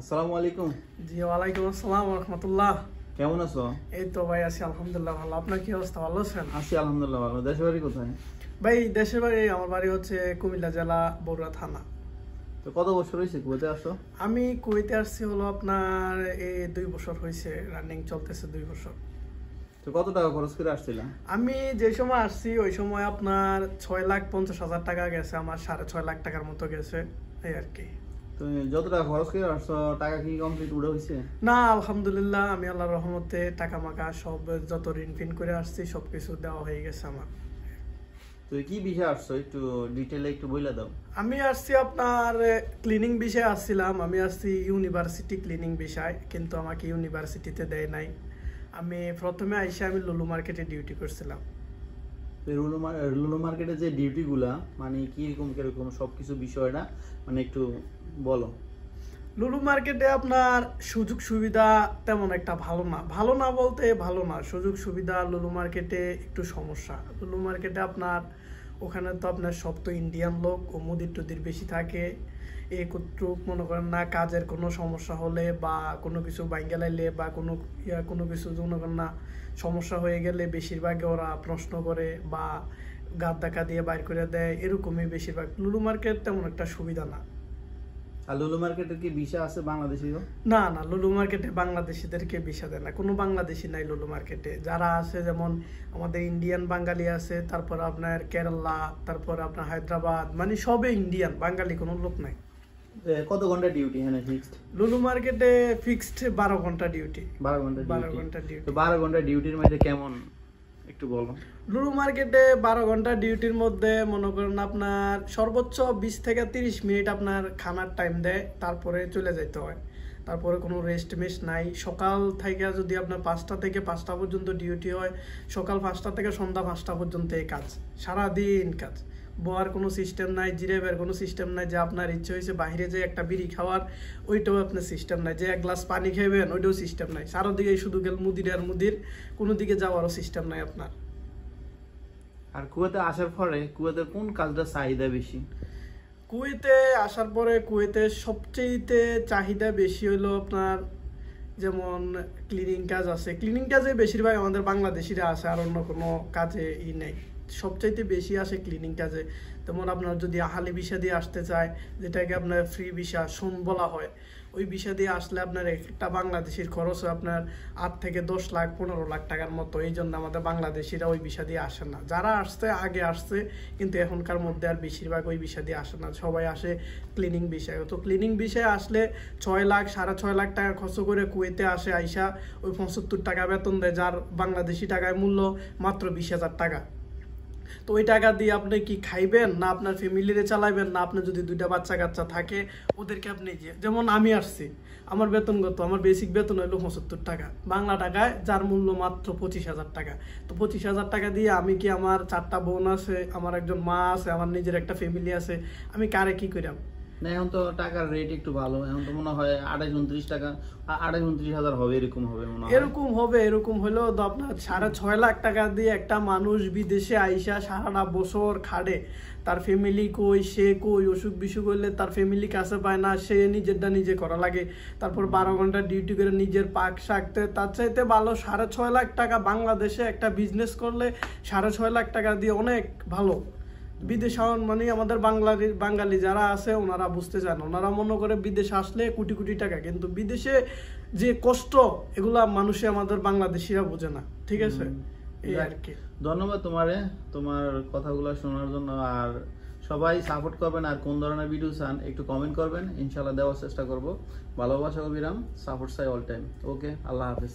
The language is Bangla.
আসসালামু আলাইকুম। জি ওয়ালাইকুম আসসালাম ওয়া রাহমাতুল্লাহ। কেমন আছো? এই তো ভাই আছি আলহামদুলিল্লাহ ভালো। আপনার কি অবস্থা, ভালো আছেন? আছি আলহামদুলিল্লাহ ভালো। দেশের বাড়ি কোথায়? ভাই দেশের বাড়ি, আমার বাড়ি হচ্ছে কুমিল্লা জেলা বগুড়া থানা। তো কত বছর হয়েছে কুয়েতে আসো? আমি কুয়েতে আসছি হলো আপনার এই 2 বছর হয়েছে, রানিং চলতেছে 2 বছর। তো কত টাকা খরচ করে আসছিলা? আমি যে সময় আসছি ওই সময় আপনার 6,50,000 টাকা গেছে, আমার 6.5 লাখ টাকার মতো গেছে এই আর কি। তুমি যত টাকা খরচ করে আসছো টাকা কি কমপ্লিট উড়ে হয়েছে? না আলহামদুলিল্লাহ, আমি আল্লাহর রহমতে টাকা মাকা সব যত ঋণ ফিন করে আসছি সবকিছু দেওয়া হয়ে গেছে আমার। তো কি বিষয় আসছো একটু ডিটেইলে একটু বলে দাও। আমি আসছি আপনার ক্লিনিং বিষয়ে আসছিলাম। আমি আসছি ইউনিভার্সিটি ক্লিনিং বিষয়, কিন্তু আমাকে ইউনিভার্সিটিতে দেয় নাই। আমি প্রথমে আইসা আমি লুলু মার্কেটে ডিউটি করছিলাম। তো লুলু মার্কেটে যে ডিউটিগুলা মানে কিরকম সবকিছু বিষয়টা মানে একটু বলো। লুলু মার্কেটে আপনার সুযোগ সুবিধা তেমন একটা ভালো না বলতে ভালো না, সুযোগ সুবিধা লুলু মার্কেটে একটু সমস্যা। লুলু মার্কেটে আপনার ওখানে তো আপনার সব তো ইন্ডিয়ান লোক ও মুদির টুদির বেশি থাকে। একটুক মনে করেন না, কাজের কোনো সমস্যা হলে বা কোনো কিছু বাইঙ্গা লাইলে বা কোনো কিছু মনে করেন না সমস্যা হয়ে গেলে বেশিরভাগই ওরা প্রশ্ন করে বা গাদ ধাক্কা দিয়ে বাইর করে দেয়, এরকমই বেশিরভাগ। লুলু মার্কেট তেমন একটা সুবিধা না। আর লুলু মার্কেটের কি ভিসা আছে বাংলাদেশিও? না না, লুলু মার্কেটে বাংলাদেশিদেরকে ভিসা দেয় না, কোনো বাংলাদেশি নাই লুলু মার্কেটে। যারা আছে যেমন আমাদের ইন্ডিয়ান বাঙালি আছে, তারপর আপনার কেরালা, তারপর আপনার হায়দ্রাবাদ, মানে সবে ইন্ডিয়ান, বাঙালি কোনো লোক নাই। কত ঘন্টা ডিউটি হ্যাঁ ফিক্সড? লুলু মার্কেটে ফিক্সড 12 ঘন্টা ডিউটি। 12 ঘন্টা ডিউটি। তো 12 ঘন্টা ডিউটির মধ্যে কেমন একটু বলো। লুলু মার্কেটে 12 ঘন্টা ডিউটির মধ্যে মনে করেন আপনার সর্বোচ্চ 20 থেকে 30 মিনিট আপনার খানার টাইম দেয়, তারপরে চলে যেতে হয়। তারপরে কোনো রেস্ট মেস নাই। সকাল থেকে যদি আপনার 5টা থেকে 5টা পর্যন্ত ডিউটি হয়, সকাল 5টা থেকে সন্ধ্যা 5টা পর্যন্ত এই কাজ, সারাদিন কাজ। বোয়ার কোনো সিস্টেম নাই, জিরেবের কোনো সিস্টেম নাই যে আপনার ইচ্ছে হয়েছে বাইরে যে একটা বিড়ি খাওয়ার, ওইটাও আপনার সিস্টেম নাই। যে এক গ্লাস পানি খাইবেন ওইটাও সিস্টেম নাই। সারাদিকে শুধু গেল মুদির আর মুদির, কোনো দিকে যাওয়ারও সিস্টেম নাই আপনার। আর কুয়েতে আসার পরে কুয়েতের কোন কাজটা চাহিদা বেশি? কুয়েতে আসার পরে কুয়েতে সবচেয়ে চাহিদা বেশি হলো আপনার যেমন ক্লিনিং কাজ আছে। ক্লিনিং কাজে বেশিরভাগ আমাদের বাংলাদেশিরা আছে, আর অন্য কোনো কাজে নেই। সবচাইতে বেশি আসে ক্লিনিং কাজে। যেমন আপনার যদি আহালি ভিসা দিয়ে আসতে চায়, যেটাকে আপনার ফ্রি ভিসা বলা হয়, ওই ভিসা দিয়ে আসলে আপনার একটা বাংলাদেশির খরচ হয় আপনার 8 থেকে 10 লাখ 15 লাখ টাকার মতো। এই জন্য আমাদের বাংলাদেশিরা ওই ভিসা দিয়ে আসে না। যারা আসছে আগে আসছে, কিন্তু এখনকার মধ্যে আর বেশিরভাগ ওই ভিসা দিয়ে আসে না, সবাই আসে ক্লিনিং ভিসায়। তো ক্লিনিং ভিসায় আসলে 6 লাখ 6.5 লাখ টাকা খরচ করে কুয়েতে আসে, আইসা ওই 75 টাকা বেতন দেয়, যার বাংলাদেশি টাকায় মূল্য মাত্র 20,000 টাকা। তো ওই টাকা দিয়ে আপনি কি খাইবেন, না আপনার ফ্যামিলিরে চালাইবেন, না আপনার যদি 2টা বাচ্চা কাচ্চা থাকে ওদেরকে আপনি যেমন আমি আসছি, আমার বেতন কত, আমার বেসিক বেতন হলো 75 টাকা বাংলা টাকায়, যার মূল্য মাত্র 25,000 টাকা। তো 25,000 টাকা দিয়ে আমি কি, আমার 4টা বোন আছে, আমার একজন মা আছে, আমার নিজের একটা ফ্যামিলি আছে, আমি কারে কি করিম? না এখন তো টাকার রেট একটু ভালো, এখন তো মনে হয় 28-29 টাকা, 28-29 হাজার হবে, এরকম হবে মনে হয়। এরকম হলেও তো আপনার 6.5 লাখ টাকা দিয়ে একটা মানুষ বিদেশে আইসা সারাটা বছর খাড়ে, তার ফ্যামিলি কই, সে কই, অসুখ বিসুখ হইলে তার ফ্যামিলি কাছে পায় না, সে নিজেরটা নিজে করা লাগে। তারপর 12 ঘন্টা ডিউটি করে নিজের পাক শাকতে, তার চাইতে ভালো 6.5 লাখ টাকা বাংলাদেশে একটা বিজনেস করলে 6.5 লাখ টাকা দিয়ে অনেক ভালো। বিদেশ মানে আমাদের বাঙালি যারা আছে ওনারা বুঝতে চান, ওনারা মনে করে বিদেশে আসলে কোটি কোটি টাকা, কিন্তু বিদেশে যে কষ্ট এগুলা মানুষে আমাদের বাংলাদেশিরা বোঝে না। ঠিক আছে, এই আর কি। ধন্যবাদ তোমার কথাগুলো শোনার জন্য। আর সবাই সাপোর্ট করবেন, আর কোন ধরনের ভিডিও চান একটু কমেন্ট করবেন, ইনশাল্লাহ দেওয়ার চেষ্টা করব। ভালোবাসা অবিরাম, সাপোর্ট চাই অল টাইম। ওকে, আল্লাহ হাফেজ।